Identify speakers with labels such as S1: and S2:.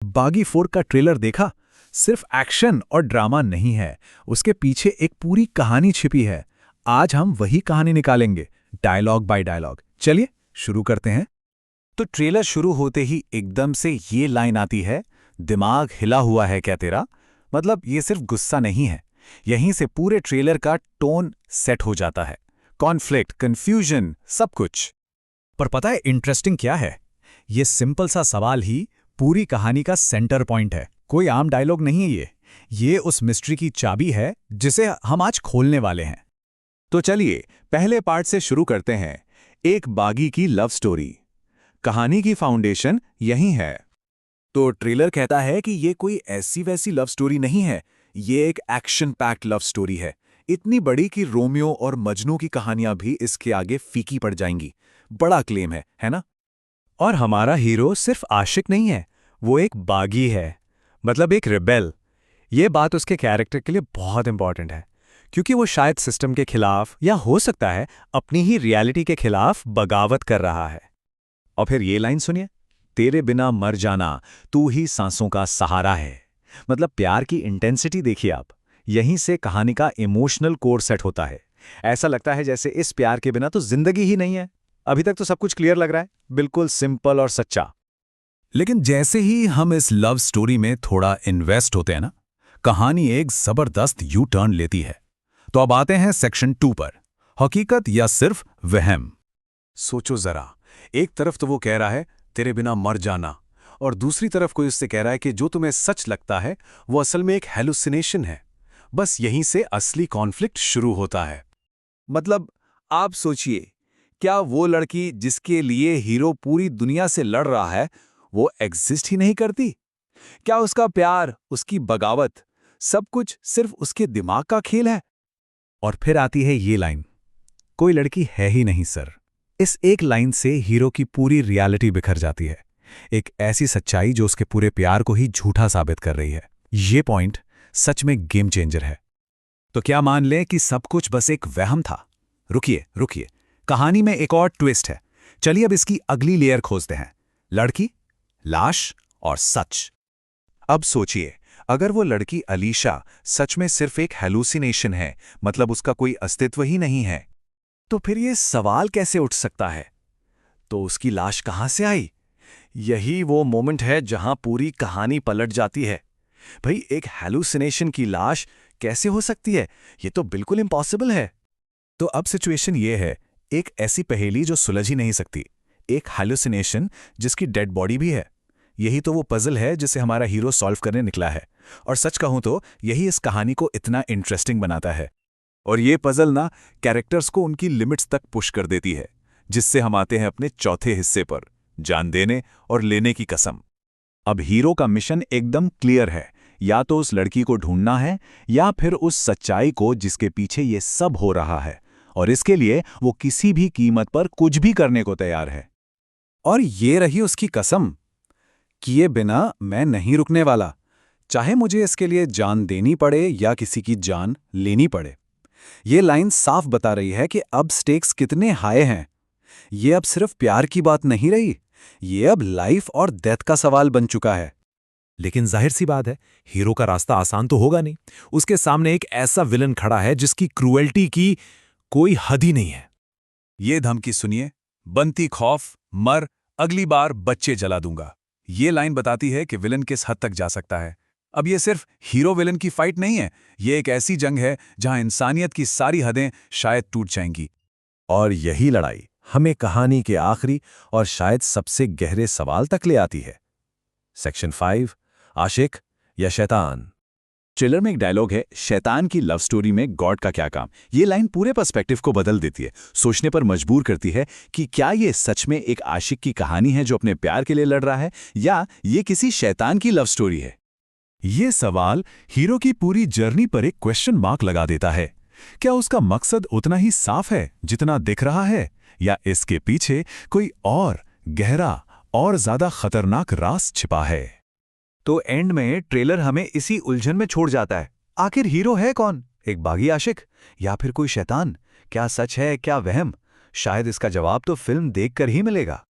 S1: बागी 4 का ट्रेलर देखा? सिर्फ एक्शन और ड्रामा नहीं है, उसके पीछे एक पूरी कहानी छिपी है। आज हम वही कहानी निकालेंगे, डायलॉग बाय डायलॉग। चलिए शुरू करते हैं। तो ट्रेलर शुरू होते ही एकदम से ये लाइन आती है, दिमाग हिला हुआ है क्या तेरा? मतलब ये सिर्फ गुस्सा नहीं है, यहीं से पूरे ट्रेलर का टोन सेट हो जाता है। कॉन्फ्लिक्ट, कंफ्यूजन, सब कुछ। पर पता है इंटरेस्टिंग क्या है? ये सिंपल सा सवाल ही पूरी कहानी का सेंटर पॉइंट है। कोई आम डायलॉग नहीं है ये उस मिस्ट्री की चाबी है जिसे हम आज खोलने वाले हैं। तो चलिए पहले पार्ट से शुरू करते हैं, एक बागी की लव स्टोरी। कहानी की फाउंडेशन यही है। तो ट्रेलर कहता है कि ये कोई ऐसी वैसी लव स्टोरी नहीं है, ये एक एक्शन पैक्ड लव स्टोरी है। इतनी बड़ी कि रोमियो और मजनू की कहानियां भी इसके आगे फीकी पड़ जाएंगी। बड़ा क्लेम है ना? और हमारा हीरो सिर्फ आशिक नहीं है, वो एक बागी है, मतलब एक रिबेल। ये बात उसके कैरेक्टर के लिए बहुत इंपॉर्टेंट है, क्योंकि वो शायद सिस्टम के खिलाफ, या हो सकता है अपनी ही रियलिटी के खिलाफ बगावत कर रहा है। और फिर ये लाइन सुनिए, तेरे बिना मर जाना, तू ही सांसों का सहारा है। मतलब प्यार की इंटेंसिटी देखिए आप, यहीं से कहानी का इमोशनल कोर सेट होता है। ऐसा लगता है जैसे इस प्यार के बिना तो जिंदगी ही नहीं है। अभी तक तो सब कुछ क्लियर लग रहा है, बिल्कुल सिंपल और सच्चा। लेकिन जैसे ही हम इस लव स्टोरी में थोड़ा इन्वेस्ट होते हैं ना, कहानी एक जबरदस्त यू टर्न लेती है। तो अब आते हैं सेक्शन 2 पर, हकीकत या सिर्फ वहम। सोचो जरा, एक तरफ तो वो कह रहा है तेरे बिना मर जाना, और दूसरी तरफ कोई उससे कह रहा है कि जो तुम्हें सच लगता है वो असल में एक हेलुसिनेशन है। बस यहीं से असली कॉन्फ्लिक्ट शुरू होता है। मतलब आप सोचिए, क्या वो लड़की जिसके लिए हीरो पूरी दुनिया से लड़ रहा है वो एग्जिस्ट ही नहीं करती? क्या उसका प्यार, उसकी बगावत, सब कुछ सिर्फ उसके दिमाग का खेल है? और फिर आती है ये लाइन, कोई लड़की है ही नहीं सर। इस एक लाइन से हीरो की पूरी रियलिटी बिखर जाती है, एक ऐसी सच्चाई जो उसके पूरे प्यार को ही झूठा साबित कर रही है। ये पॉइंट सच में गेम चेंजर है। तो क्या मान लें कि सब कुछ बस एक वहम था? रुकिए, कहानी में एक और ट्विस्ट है। चलिए अब इसकी अगली लेयर खोजते हैं, लड़की, लाश और सच। अब सोचिए, अगर वो लड़की अलीशा सच में सिर्फ एक हेलुसिनेशन है, मतलब उसका कोई अस्तित्व ही नहीं है, तो फिर ये सवाल कैसे उठ सकता है, तो उसकी लाश कहां से आई? यही वो मोमेंट है जहां पूरी कहानी पलट जाती है। भाई, एक हेलुसिनेशन की लाश कैसे हो सकती है? ये तो बिल्कुल इम्पॉसिबल है। तो अब सिचुएशन ये है, एक ऐसी पहेली जो सुलझ ही नहीं सकती, एक हेलुसिनेशन जिसकी डेड बॉडी भी है। यही तो वो पजल है जिसे हमारा हीरो सॉल्व करने निकला है। और सच कहूं तो यही इस कहानी को इतना इंटरेस्टिंग बनाता है। और ये पजल ना कैरेक्टर्स को उनकी लिमिट्स तक पुश कर देती है, जिससे हम आते हैं अपने चौथे हिस्से पर, जान देने और लेने की कसम। अब हीरो का मिशन एकदम क्लियर है, या तो उस लड़की को ढूंढना है, या फिर उस सच्चाई को जिसके पीछे ये सब हो रहा है। और इसके लिए वो किसी भी कीमत पर कुछ भी करने को तैयार है। और ये रही उसकी कसम, किए बिना मैं नहीं रुकने वाला, चाहे मुझे इसके लिए जान देनी पड़े या किसी की जान लेनी पड़े। ये लाइन साफ बता रही है कि अब स्टेक्स कितने हाई हैं। ये अब सिर्फ प्यार की बात नहीं रही, ये अब लाइफ और डेथ का सवाल बन चुका है। लेकिन जाहिर सी बात है, हीरो का रास्ता आसान तो होगा नहीं। उसके सामने एक ऐसा विलन खड़ा है जिसकी क्रूएल्टी की कोई हद ही नहीं है। ये धमकी सुनिए, बनती खौफ, मर, अगली बार बच्चे जला दूंगा। ये लाइन बताती है कि विलन किस हद तक जा सकता है। अब ये सिर्फ हीरो विलन की फाइट नहीं है, ये एक ऐसी जंग है जहां इंसानियत की सारी हदें शायद टूट जाएंगी। और यही लड़ाई हमें कहानी के आखिरी और शायद सबसे गहरे सवाल तक ले आती है। सेक्शन 5, आशिक या शैतान। ट्रेलर में एक डायलॉग है, शैतान की लव स्टोरी में गॉड का क्या काम। ये लाइन पूरे पर्सपेक्टिव को बदल देती है, सोचने पर मजबूर करती है कि क्या ये सच में एक आशिक की कहानी है जो अपने प्यार के लिए लड़ रहा है, या ये किसी शैतान की लव स्टोरी है। ये सवाल हीरो की पूरी जर्नी पर एक क्वेश्चन मार्क लगा देता है। क्या उसका मकसद उतना ही साफ है जितना दिख रहा है, या इसके पीछे कोई और गहरा और ज्यादा खतरनाक राज छिपा है? तो एंड में ट्रेलर हमें इसी उलझन में छोड़ जाता है। आखिर हीरो है कौन, एक बागी आशिक या फिर कोई शैतान? क्या सच है, क्या वहम? शायद इसका जवाब तो फिल्म देखकर ही मिलेगा।